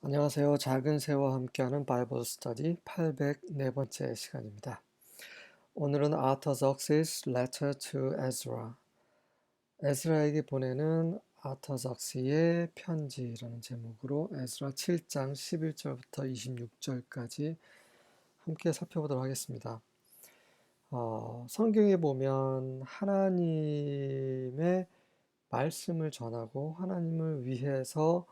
안녕하세요. 작은 새와 함께하는 바이블 스터디 804번째 시간입니다. 오늘은 아터석시스 Letter to Ezra, 에스라에게 보내는 아터석시의 편지라는 제목으로 에스라 7장 11절부터 26절까지 함께 살펴보도록 하겠습니다. 성경에 보면 하나님의 말씀을 전하고 하나님을 위해서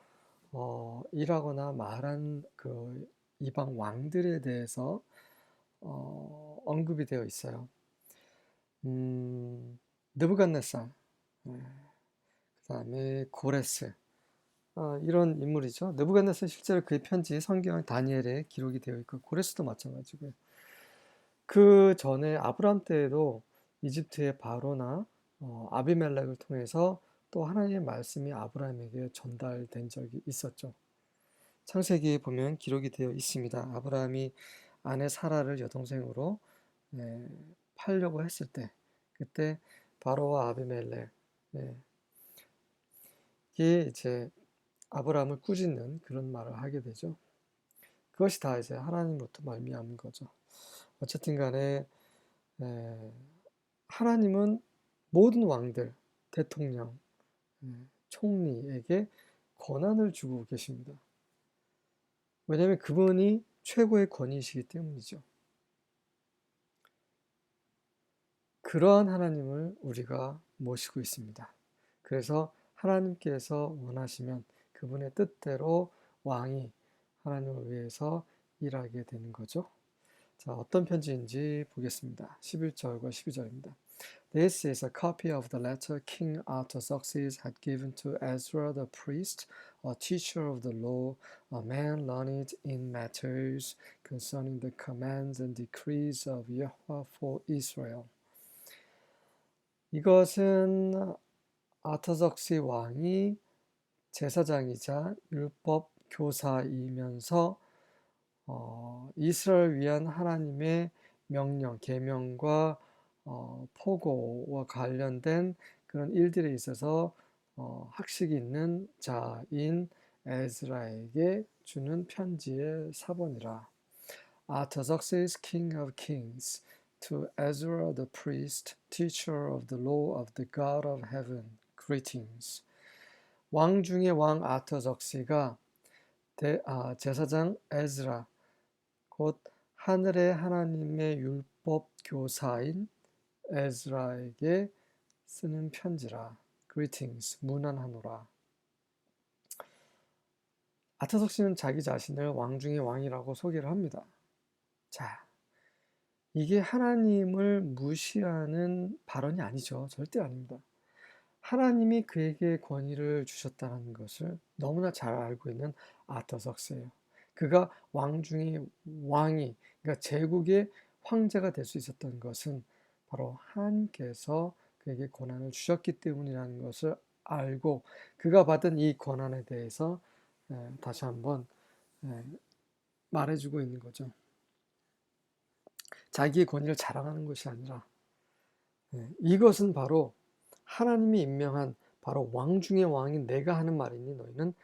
일하거나 말한 그 이방 왕들에 대해서 언급이 되어 있어요. 느부갓네살, 그다음에 고레스, 이런 인물이죠. 느부갓네살 실제로 그의 편지 성경 다니엘에 기록이 되어 있고 고레스도 마찬가지고요. 그 전에 아브람 때에도 이집트의 바로나 아비멜렉을 통해서 또 하나님의 말씀이 아브라함에게 전달된 적이 있었죠. 창세기에 보면 기록이 되어 있습니다. 아브라함이 아내 사라를 여동생으로 팔려고 했을 때, 그때 바로와 아비멜렉, 이게 이제 아브라함을 꾸짖는 그런 말을 하게 되죠. 그것이 다 이제 하나님으로부터 말미암은 거죠. 어쨌든 간에 하나님은 모든 왕들, 대통령, 총리에게 권한을 주고 계십니다. 왜냐하면 그분이 최고의 권위이시기 때문이죠. 그러한 하나님을 우리가 모시고 있습니다. 그래서 하나님께서 원하시면 그분의 뜻대로 왕이 하나님을 위해서 일하게 되는 거죠. 자, 어떤 편지인지 보겠습니다. 11절과 12절입니다. This is a copy of the letter King Artaxerxes had given to Ezra the priest, a teacher of the law, a man learned in matters concerning the commands and decrees of Yahweh for Israel. 이것은 아타석시 왕이 제사장이자 율법 교사이면서 이스라엘 위한 하나님의 명령, 계명과 포고와 관련된 그런 일들에 있어서 학식이 있는 자인 에스라에게 주는 편지의 사본이라. Artaxerxes, King of Kings, to Ezra the priest, teacher of the law of the God of heaven, greetings. 왕 중의 왕 아터석시가 제사장 에즈라, 곧 하늘의 하나님의 율법 교사인 에즈라에게 쓰는 편지라. Greetings, 문안하노라. 아터석시는 자기 자신을 왕 중의 왕이라고 소개를 합니다. 자, 이게 하나님을 무시하는 발언이 아니죠. 절대 아닙니다. 하나님이 그에게 권위를 주셨다는 것을 너무나 잘 알고 있는 아터석스예요. 그가 왕 중의 왕이, 그러니까 제국의 황제가 될 수 있었던 것은 바로 하나님께서 그에게 권한을 주셨기 때문이라는 것을 알고 그가 받은 이 권한에 대해서 다시 한번 말해주고 있는 거죠. 자기의 권위를 자랑하는 것이 아니라 이것은 바로 하나님이 임명한 바로 왕 중의 왕인 내가 하는 말이니 너희는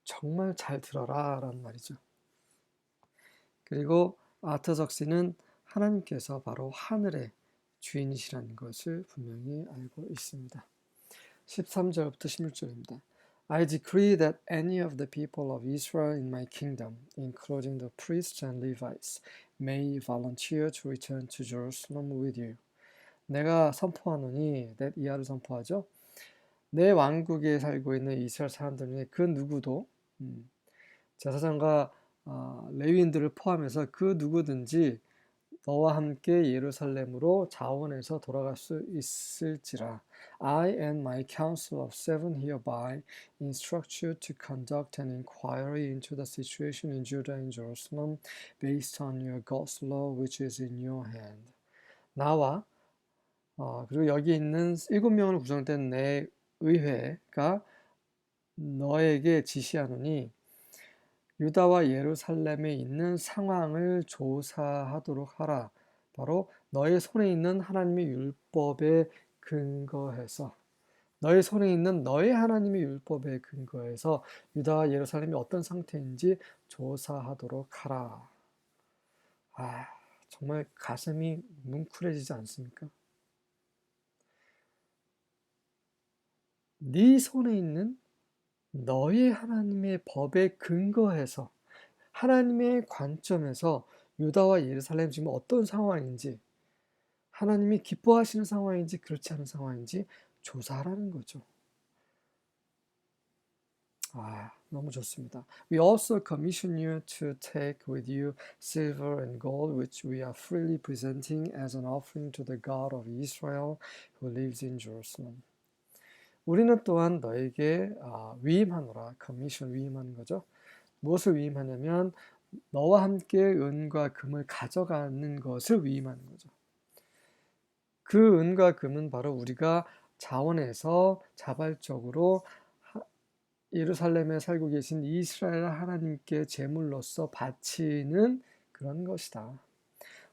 정말 잘 들어라 라는 말이죠. 그리고 아터석시는 하나님께서 바로 하늘의 주인이시라는 것을 분명히 알고 있습니다. 13절부터 16절입니다. I decree that any of the people of Israel in my kingdom, including the priests and Levites, may volunteer to return to Jerusalem with you. 내가 선포하노니, that 이하를 선포하죠. 내 왕국에 살고 있는 이스라엘 사람들 중에 그 누구도 제사장과 레위인들을 포함해서 그 누구든지 너와 함께 예루살렘으로 자원해서 돌아갈 수 있을지라. I and my council of 7 hereby instruct you to conduct an inquiry into the situation in Judah and Jerusalem based on your God's law which is in your hand. 나와 그리고 여기 있는 7명으로 구성된 내 의회가 너에게 지시하노니 유다와 예루살렘에 있는 상황을 조사하도록 하라. 바로 너의 손에 있는 하나님의 율법에 근거해서 너의 손에 있는 너의 하나님의 율법에 근거해서 유다와 예루살렘이 어떤 상태인지 조사하도록 하라. 정말 가슴이 뭉클해지지 않습니까? 네 손에 있는 너의 하나님의 법에 근거해서 하나님의 관점에서 유다와 예루살렘 지금 어떤 상황인지 하나님이 기뻐하시는 상황인지 그렇지 않은 상황인지 조사하라는 거죠. 너무 좋습니다. We also commission you to take with you silver and gold, which we are freely presenting as an offering to the God of Israel who lives in Jerusalem. 우리는 또한 너에게 위임하노라. commission 위임하는 거죠. 무엇을 위임하냐면 너와 함께 은과 금을 가져가는 것을 위임하는 거죠. 그 은과 금은 바로 우리가 자원해서 자발적으로 예루살렘에 살고 계신 이스라엘 하나님께 제물로서 바치는 그런 것이다.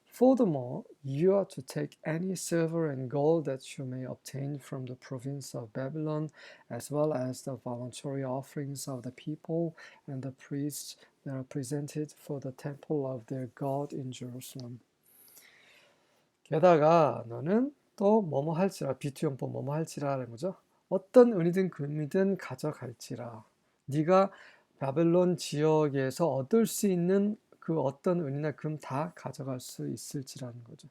Furthermore, you are to take any silver and gold that you may obtain from the province of Babylon, as well as the voluntary offerings of the people and the priests that are presented for the temple of their God in Jerusalem. 게다가 너는 또 뭐뭐 할지라, 비투용법 뭐뭐 할지라라는 거죠. 어떤 은이든 금이든 가져갈지라. 네가 바벨론 지역에서 얻을 수 있는 그 어떤 은이나 금 다 가져갈 수 있을지라는 거죠.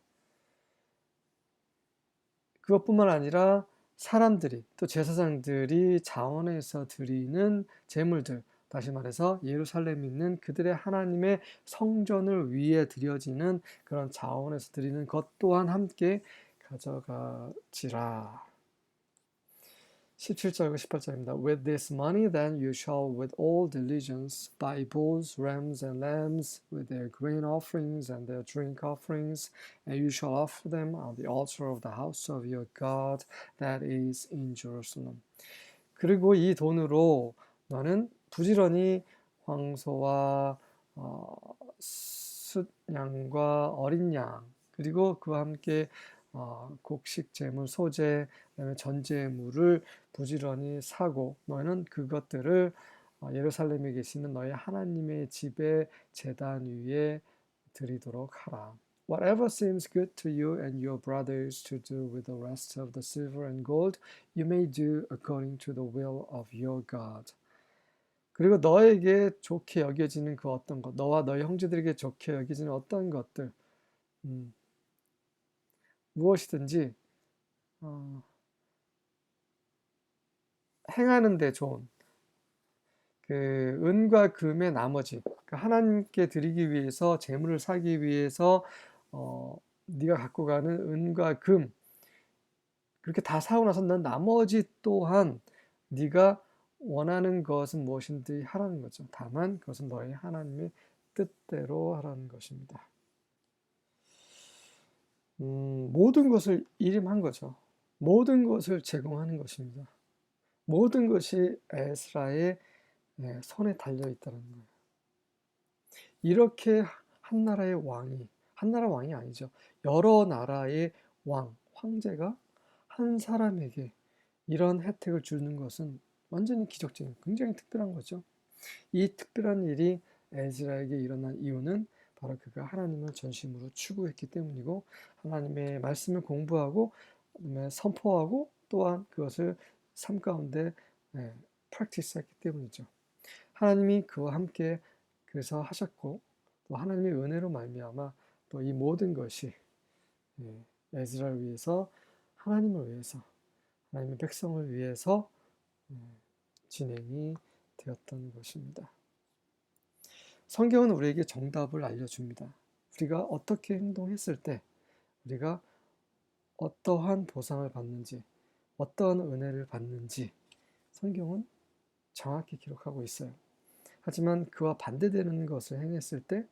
그것뿐만 아니라 사람들이 또 제사장들이 자원해서 드리는 제물들, 다시 말해서 예루살렘에 있는 그들의 하나님의 성전을 위해 드려지는 그런 자원에서 드리는 것 또한 함께 가져가지라. 17절과 18절입니다. With this money then you shall with all diligence buy bulls, rams, and lambs with their grain offerings and their drink offerings, and you shall offer them on the altar of the house of your God that is in Jerusalem. 그리고 이 돈으로 너는 부지런히 황소와 숫양과 어린 양 그리고 그와 함께 곡식 제물, 소재, 그다음에 전제물을 부지런히 사고 너는 그것들을 예루살렘에 계시는 너희 하나님의 집의 제단 위에 드리도록 하라. Whatever seems good to you and your brothers to do with the rest of the silver and gold, you may do according to the will of your God. 그리고 너에게 좋게 여겨지는 그 어떤 것, 너와 너희 형제들에게 좋게 여겨지는 어떤 것들, 무엇이든지 행하는 데 좋은 그 은과 금의 나머지 그 하나님께 드리기 위해서 재물을 사기 위해서 네가 갖고 가는 은과 금 그렇게 다 사고 나서 난 나머지 또한 네가 원하는 것은 무엇인지 하라는 거죠. 다만 그것은 너희 하나님의 뜻대로 하라는 것입니다. 모든 것을 일임한 거죠. 모든 것을 제공하는 것입니다. 모든 것이 에스라의 손에 달려 있다는 거예요. 이렇게 한 나라의 왕이, 한 나라 왕이 아니죠. 여러 나라의 왕, 황제가 한 사람에게 이런 혜택을 주는 것은 완전히 기적적인, 굉장히 특별한 거죠. 이 특별한 일이 에스라에게 일어난 이유는 바로 그가 하나님을 전심으로 추구했기 때문이고 하나님의 말씀을 공부하고 선포하고 또한 그것을 삶 가운데 프랙티스했기 때문이죠. 하나님이 그와 함께 그래서 하셨고 또 하나님의 은혜로 말미암아 또 이 모든 것이 에스라를 위해서 하나님을 위해서 하나님의 백성을 위해서 진행이 되었던 것입니다. 성경은 우리에게 정답을 알려줍니다. 우리가 어떻게 행동했을 때 우리가 어떠한 보상을 받는지 어떠한 은혜를 받는지 성경은 정확히 기록하고 있어요. 하지만 그와 반대되는 것을 행했을 때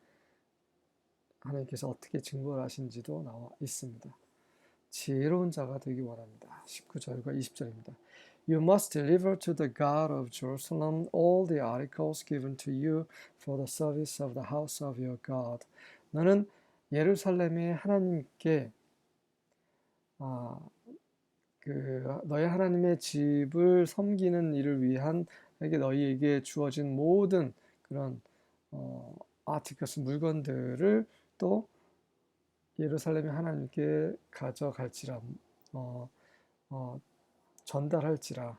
하나님께서 어떻게 증거를 하신지도 나와 있습니다. 지혜로운 자가 되기 원합니다. 19절과 20절입니다. You must deliver to the God of Jerusalem all the articles given to you for the service of the house of your God. 너는 예루살렘의 하나님께 너희 하나님의 집을 섬기는 일을 위한 너희에게 주어진 모든 그런 아티클스 물건들을 또 예루살렘의 하나님께 가져갈지라 어, 어, 전달할지라.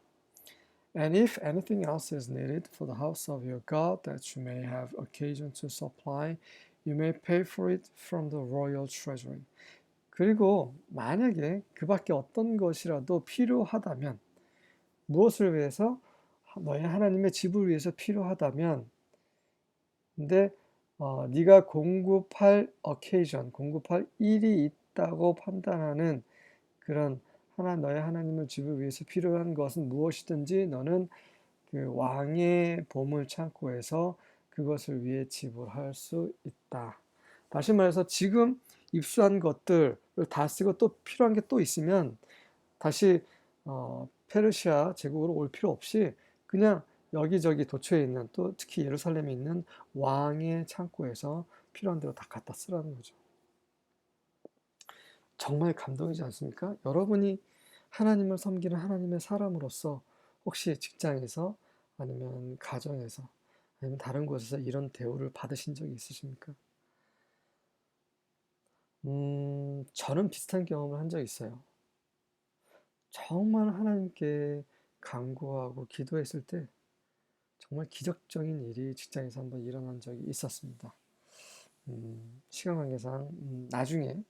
And if anything else is needed for the house of your God that you may have occasion to supply, you may pay for it from the royal treasury. 그리고 만약에 그 밖에 어떤 것이라도 필요하다면, 무엇을 위해서? 너희 하나님의 집을 위해서 필요하다면, 근데 네가 공급할 occasion, 공급할 일이 있다고 판단하는 그런 너의 하나님의 집을 위해서 필요한 것은 무엇이든지 너는 그 왕의 보물 창고에서 그것을 위해 지불할 수 있다. 다시 말해서 지금 입수한 것들을 다 쓰고 또 필요한 게 또 있으면 다시 페르시아 제국으로 올 필요 없이 그냥 여기저기 도처에 있는, 또 특히 예루살렘에 있는 왕의 창고에서 필요한 대로 다 갖다 쓰라는 거죠. 정말 감동이지 않습니까? 여러분이 하나님을 섬기는 하나님의 사람으로서 혹시 직장에서 아니면 가정에서 아니면 다른 곳에서 이런 대우를 받으신 적이 있으십니까? 저는 비슷한 경험을 한 적이 있어요. 정말 하나님께 간구하고 기도했을 때 정말 기적적인 일이 직장에서 한번 일어난 적이 있었습니다. 시간 관계상 나중에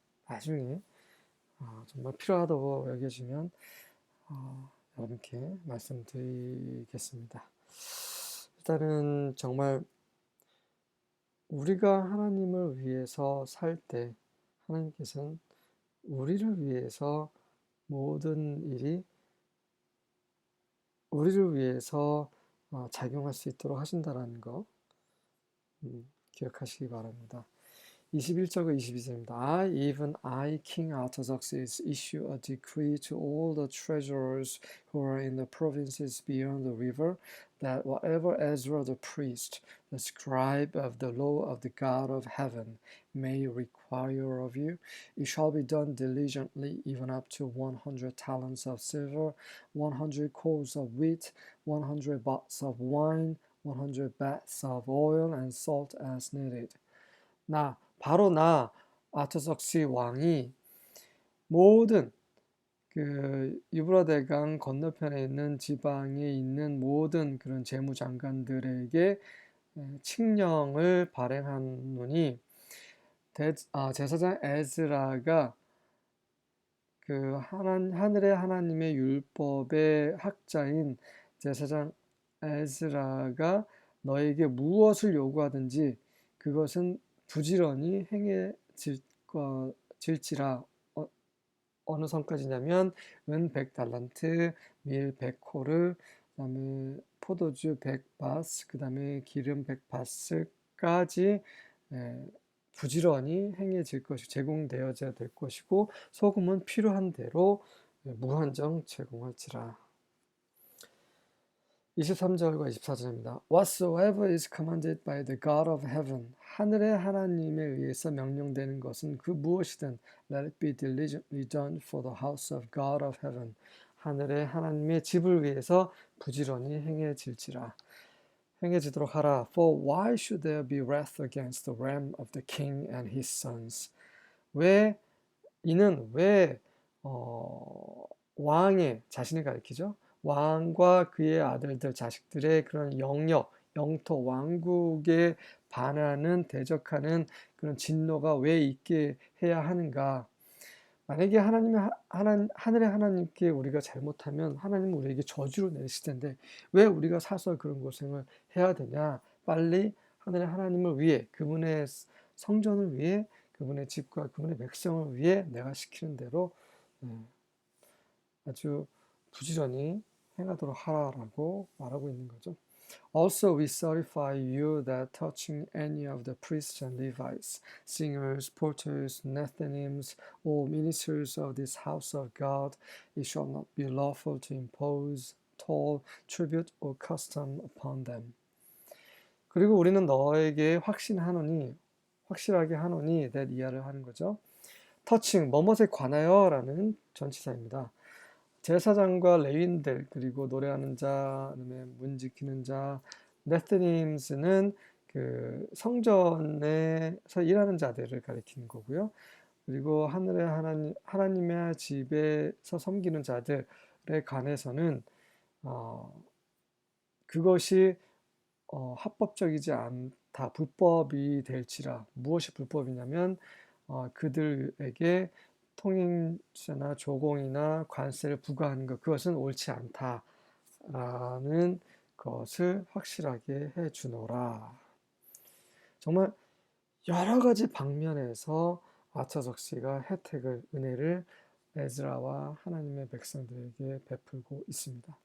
정말 필요하다고 여겨지면 여러분께 말씀드리겠습니다. 일단은 정말 우리가 하나님을 위해서 살 때 하나님께서는 우리를 위해서 모든 일이 우리를 위해서 작용할 수 있도록 하신다라는 거 기억하시기 바랍니다. 21절과 22절입니다. I, King Artaxerxes, issue a decree to all the treasurers who are in the provinces beyond the river, that whatever Ezra the priest, the scribe of the law of the God of heaven, may require of you, it shall be done diligently, even up to 100 talents of silver, 100 cores of wheat, 100 baths of wine, 100 baths of oil, and salt as needed. 바로 나 아타석시 왕이 모든 유브라데강 건너편에 있는 지방에 있는 모든 그런 재무장관들에게 칙령을 발행하노니 제사장 에스라가 하늘의 하나님의 율법의 학자인 제사장 에스라가 너에게 무엇을 요구하든지 그것은 부지런히 행해질지라. 어느 선까지냐면 은 100달란트, 밀 100코르, 그다음에 포도주 100바스, 그다음에 기름 100바스까지 부지런히 행해질 것이 제공되어야 될 것이고 소금은 필요한 대로 무한정 제공할지라. 23절과 24절입니다. Whatsoever is commanded by the God of heaven, 하늘의 하나님에 의해서 명령되는 것은 그 무엇이든 let it be diligently done for the house of God of heaven. 하늘의 하나님의 집을 위해서 부지런히 행해지도록 하라. For why should there be wrath against the realm of the king and his sons? 이는 왜 왕의 자신을 가리키죠? 왕과 그의 아들들, 자식들의 그런 영토, 왕국에 반하는, 대적하는 그런 진노가 왜 있게 해야 하는가? 만약에 하늘의 하나님께 우리가 잘못하면 하나님은 우리에게 저주를 내리실 텐데 왜 우리가 사서 그런 고생을 해야 되냐? 빨리 하늘의 하나님을 위해, 그분의 성전을 위해, 그분의 집과 그분의 백성을 위해 내가 시키는 대로 아주 부지런히 행하도록 하라라고 말하고 있는 거죠. Also we certify you that touching any of the priests and Levites, singers, porters, Nethinims, or ministers of this house of God, it shall not be lawful to impose toll, tribute, or custom upon them. 그리고 우리는 너에게 확실하게 하노니 that 이하를 하는 거죠. 터칭, 뭐뭇에 관하여 라는 전치사입니다. 제사장과 레위인들 그리고 노래하는 자, 그다음에 문 지키는 자, 네트님스는 그 성전에서 일하는 자들을 가리키는 거고요. 그리고 하늘의 하나님의 집에서 섬기는 자들에 관해서는 그것이 합법적이지 않다, 불법이 될지라. 무엇이 불법이냐면 그들에게 통행세나 조공이나 관세를 부과하는 것, 그것은 옳지 않다라는 것을 확실하게 해 주노라. 정말 여러 가지 방면에서 아차적시가 은혜를 에즈라와 하나님의 백성들에게 베풀고 있습니다.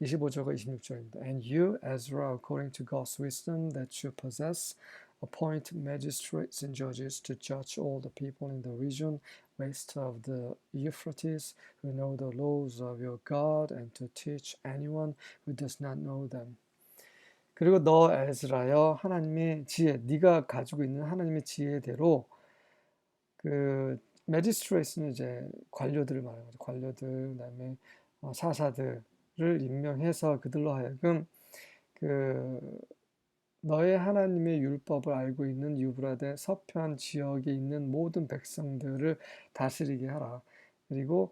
25절과 26절입니다. And you, Ezra, according to God's wisdom that you possess, appoint magistrates and judges to judge all the people in the region west of the Euphrates, who know the laws of your God, and to teach anyone who does not know them. 그리고 너 에스라여 하나님의 지혜, 네가 가지고 있는 하나님의 지혜대로 그 매지스트레이트는 이제 관료들을 말하는 거죠. 관료들, 그다음에 사사들을 임명해서 그들로 하여금 그 너의 하나님의 율법을 알고 있는 유브라데 서편 지역에 있는 모든 백성들을 다스리게 하라. 그리고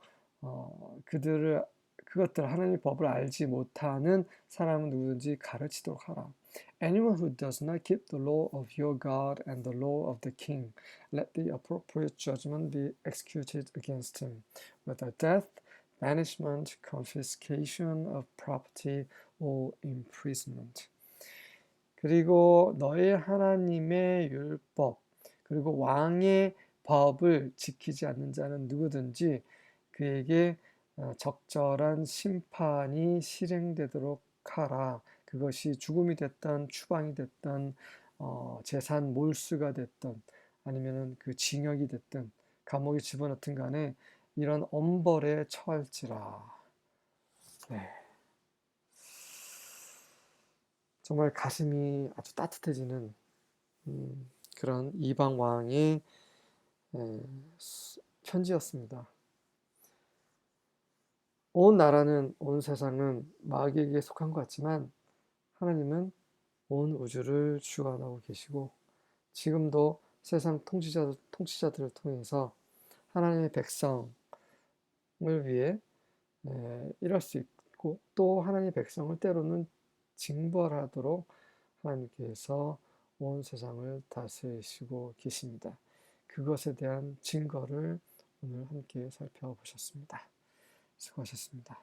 그것들 하나님의 법을 알지 못하는 사람은 누구든지 가르치도록 하라. Anyone who does not keep the law of your God and the law of the king, let the appropriate judgment be executed against him, whether death, banishment, confiscation of property, or imprisonment. 그리고 너의 하나님의 율법, 그리고 왕의 법을 지키지 않는 자는 누구든지 그에게 적절한 심판이 실행되도록 하라. 그것이 죽음이 됐던 추방이 됐던 재산 몰수가 됐던 아니면은 그 징역이 됐든 감옥에 집어넣든 간에 이런 엄벌에 처할지라. 네. 정말 가슴이 아주 따뜻해지는 그런 이방 왕의 편지였습니다. 온 나라는, 온 세상은 마귀에게 속한 것 같지만 하나님은 온 우주를 주관하고 계시고 지금도 세상 통치자들을 통해서 하나님의 백성을 위해 일할 수 있고 또 하나님의 백성을 때로는 징벌하도록 하나님께서 온 세상을 다스리시고 계십니다. 그것에 대한 증거를 오늘 함께 살펴보셨습니다. 수고하셨습니다.